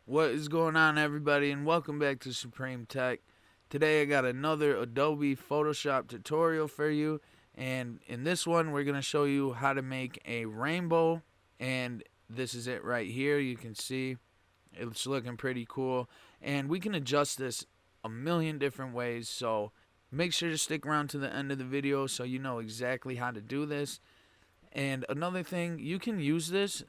What is going on, everybody, and welcome back to Supreme Tech. Today I got another Adobe Photoshop tutorial for you, and in this one we're going to show you how to make a rainbow, and this is it right here. You can see it's looking pretty cool, and we can adjust this a million different ways, so make sure to stick around to the end of the video so you know exactly how to do this. And another thing, you can use this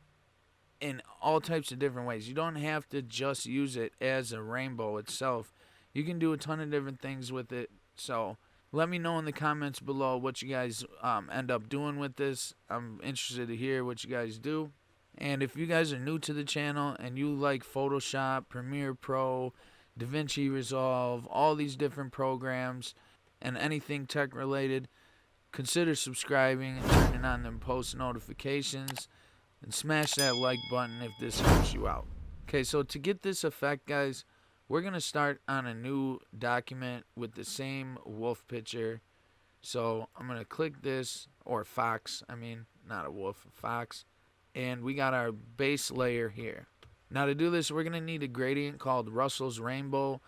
in all types of different ways. You don't have to just use it as a rainbow itself. You can do a ton of different things with it. So let me know in the comments below what you guys end up doing with this. I'm interested to hear what you guys do. And if you guys are new to the channel and you like Photoshop, Premiere Pro, DaVinci Resolve, all these different programs, and anything tech related, consider subscribing and turning on them post notifications, and smash that like button if this helps you out. Okay, so to get this effect, guys, we're going to start on a new document with the same wolf picture. So I'm going to click this, or fox, not a wolf, a fox. And we got our base layer here. Now to do this, we're going to need a gradient called Russell's Rainbow,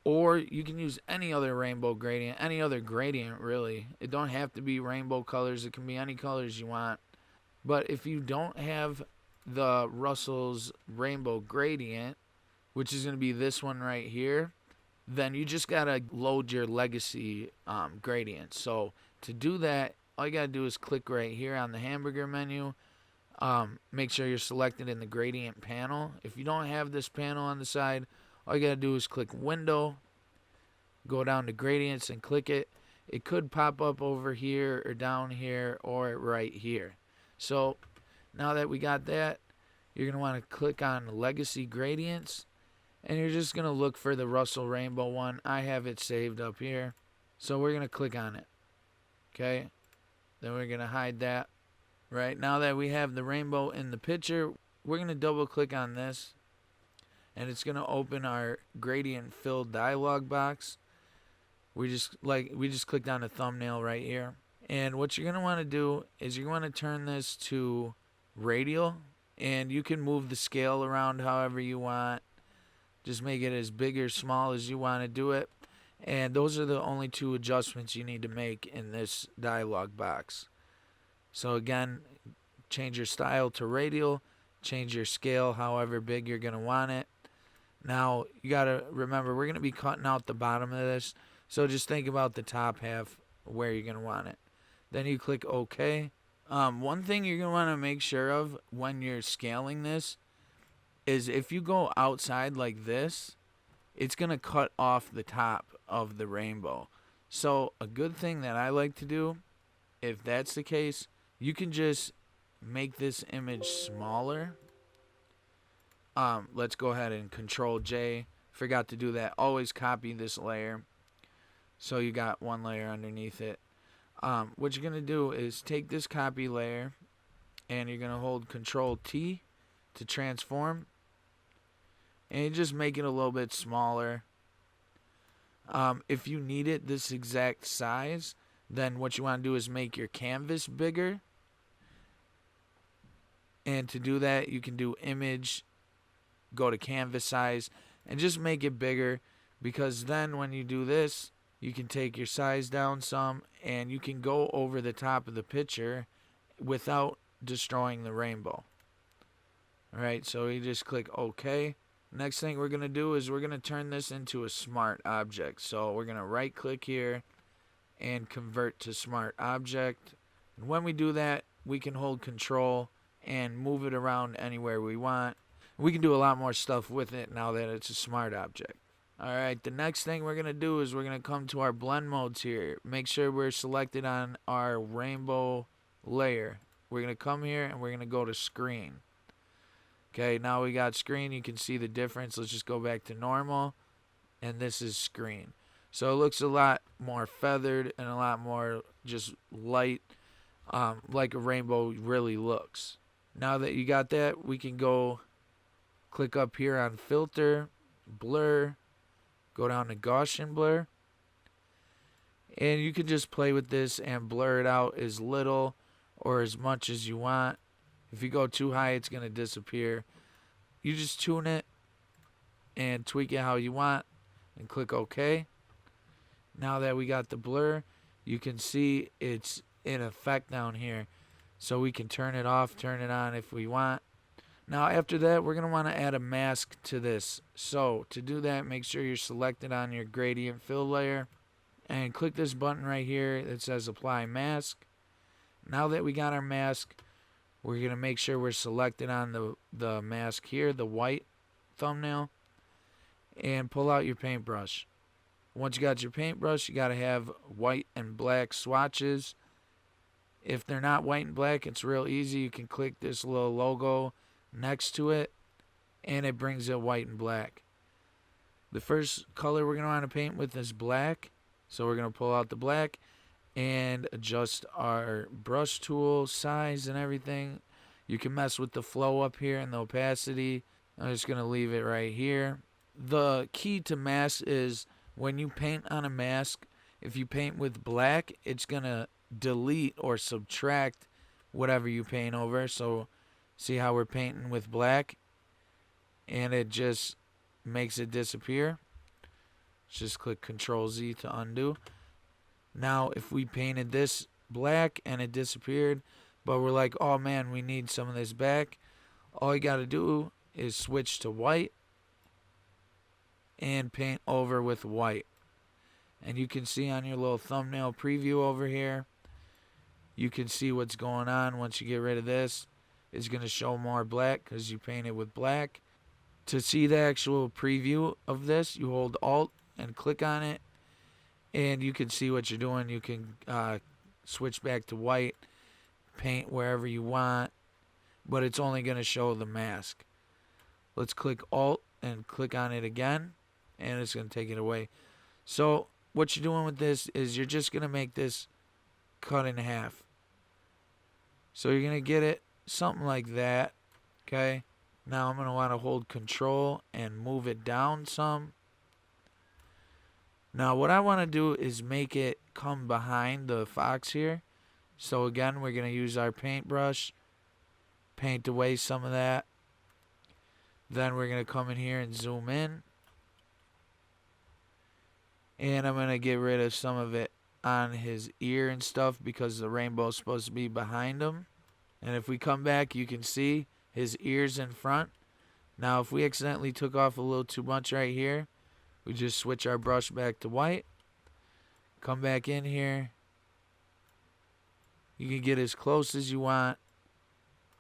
or you can use any other rainbow gradient, any other gradient really. It don't have to be rainbow colors, it can be any colors you want. But if you don't have the Russell's Rainbow Gradient, which is going to be this one right here, then you just got to load your legacy gradient. So to do that, all you got to do is click right here on the hamburger menu. Make sure you're selected in the gradient panel. If you don't have this panel on the side, all you got to do is click Window, go down to Gradients and click it. It could pop up over here or down here or right here. So now that we got that, you're going to want to click on Legacy Gradients, and you're just going to look for the Russell Rainbow one. I have it saved up here, so we're going to click on it. Okay, then we're going to hide that. Right, now that we have the rainbow in the picture, we're going to double click on this, and it's going to open our gradient fill dialog box. We just clicked on the thumbnail right here. And what you're going to want to do is you're going to turn this to radial, and you can move the scale around however you want. Just make it as big or small as you want to do it. And those are the only two adjustments you need to make in this dialog box. So again, change your style to radial, change your scale however big you're going to want it. Now, you got to remember, we're going to be cutting out the bottom of this, so just think about the top half where you're going to want it. Then you click OK. One thing you're going to want to make sure of when you're scaling this is if you go outside like this, it's going to cut off the top of the rainbow. So a good thing that I like to do, if that's the case, you can just make this image smaller. Let's go ahead and Control J. Forgot to do that. Always copy this layer, so you got one layer underneath it. What you're going to do is take this copy layer, and you're going to hold Control T to transform, and you just make it a little bit smaller. If you need it this exact size, then what you want to do is make your canvas bigger. And to do that, you can do Image, go to Canvas Size, and just make it bigger, because then when you do this, you can take your size down some, and you can go over the top of the picture without destroying the rainbow. Alright, so you just click OK. Next thing we're going to do is we're going to turn this into a smart object. So we're going to right click here and convert to smart object. And when we do that, we can hold Control and move it around anywhere we want. We can do a lot more stuff with it now that it's a smart object. Alright, the next thing we're going to do is we're going to come to our blend modes here. Make sure we're selected on our rainbow layer. We're going to come here and we're going to go to screen. Okay, now we got screen. You can see the difference. Let's just go back to normal. And this is screen. So it looks a lot more feathered and a lot more just light, like a rainbow really looks. Now that you got that, we can go click up here on Filter, Blur, go down to Gaussian Blur, and you can just play with this and blur it out as little or as much as you want. If you go too high, it's going to disappear. You just tune it and tweak it how you want and click OK. Now that we got the blur, you can see it's in effect down here. So we can turn it off, turn it on if we want. Now after that, we're going to want to add a mask to this. So to do that, make sure you're selected on your gradient fill layer and click this button right here that says apply mask. Now that we got our mask, we're going to make sure we're selected on the mask here, the white thumbnail, and pull out your paintbrush. Once you got your paintbrush, you got to have white and black swatches. If they're not white and black, it's real easy. You can click this little logo next to it, and it brings it white and black. The first color we're going to want to paint with is black. So we're going to pull out the black and adjust our brush tool size and everything. You can mess with the flow up here and the opacity. I'm just going to leave it right here. The key to mask is when you paint on a mask, if you paint with black, it's going to delete or subtract whatever you paint over. So see how we're painting with black and it just makes it disappear. Just click Control Z to undo. Now if we painted this black and it disappeared, but we're like, oh man, we need some of this back, all you got to do is switch to white and paint over with white. And you can see on your little thumbnail preview over here, you can see what's going on. Once you get rid of this, it's going to show more black because you painted with black. To see the actual preview of this, you hold Alt and click on it, and you can see what you're doing. You can switch back to white, paint wherever you want, but it's only going to show the mask. Let's click Alt and click on it again, and it's going to take it away. So what you're doing with this is you're just going to make this cut in half. So you're going to get it something like that, okay? Now I'm going to want to hold Control and move it down some. Now what I want to do is make it come behind the fox here. So again, we're going to use our paintbrush, paint away some of that. Then we're going to come in here and zoom in. And I'm going to get rid of some of it on his ear and stuff because the rainbow is supposed to be behind him. And if we come back, you can see his ears in front. Now if we accidentally took off a little too much right here, we just switch our brush back to white. Come back in here. You can get as close as you want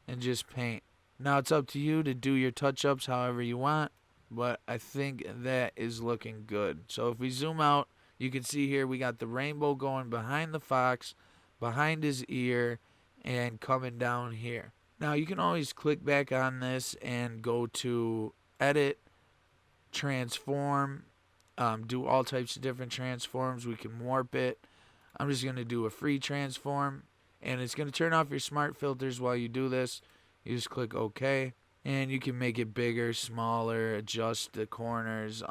and just paint. Now it's up to you to do your touch-ups however you want, but I think that is looking good. So if we zoom out, you can see here we got the rainbow going behind the fox, behind his ear, and coming down here. Now you can always click back on this and go to Edit, Transform, do all types of different transforms. We can warp it. I'm just going to do a free transform, and it's going to turn off your smart filters while you do this. You just click OK, and you can make it bigger, smaller, adjust the corners,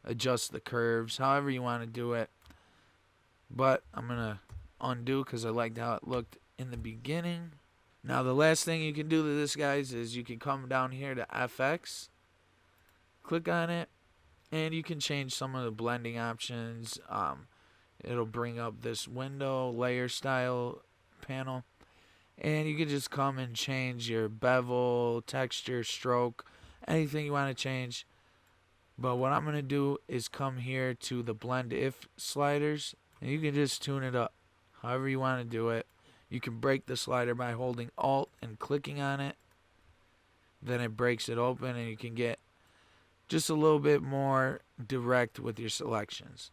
adjust the curves, however you want to do it. But I'm going to undo because I liked how it looked in the beginning. Now the last thing you can do to this, guys, is you can come down here to FX, click on it, and you can change some of the blending options. It'll bring up this window layer style panel, and you can just come and change your bevel, texture, stroke, anything you want to change. But what I'm going to do is come here to the blend if sliders, and you can just tune it up however you want to do it. You can break the slider by holding Alt and clicking on it. Then it breaks it open, and you can get just a little bit more direct with your selections.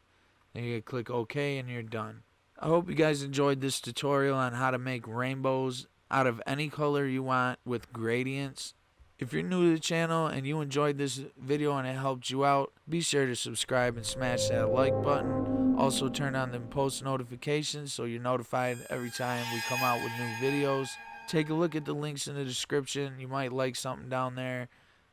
Then you can click OK, and you're done. I hope you guys enjoyed this tutorial on how to make rainbows out of any color you want with gradients. If you're new to the channel and you enjoyed this video and it helped you out, be sure to subscribe and smash that like button. Also turn on the post notifications so you're notified every time we come out with new videos. Take a look at the links in the description. You might like something down there.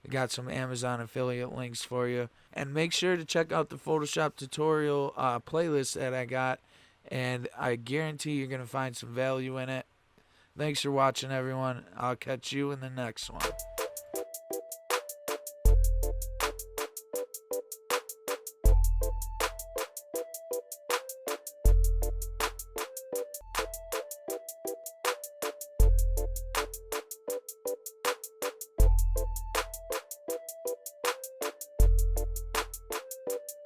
I got some Amazon affiliate links for you. And make sure to check out the Photoshop tutorial playlist that I got. And I guarantee you're going to find some value in it. Thanks for watching, everyone. I'll catch you in the next one.